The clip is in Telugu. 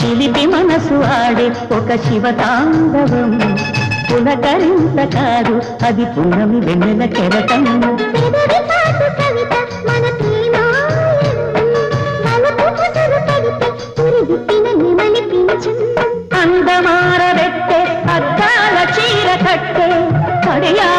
చిలిపి మనసు ఆడే ఒక శివతాండవం పులకరింత కాదు అది పూర్ణమి వెన్నెల కెరటం అందమార పెట్టే అద్దాల చీర కట్టే కడియా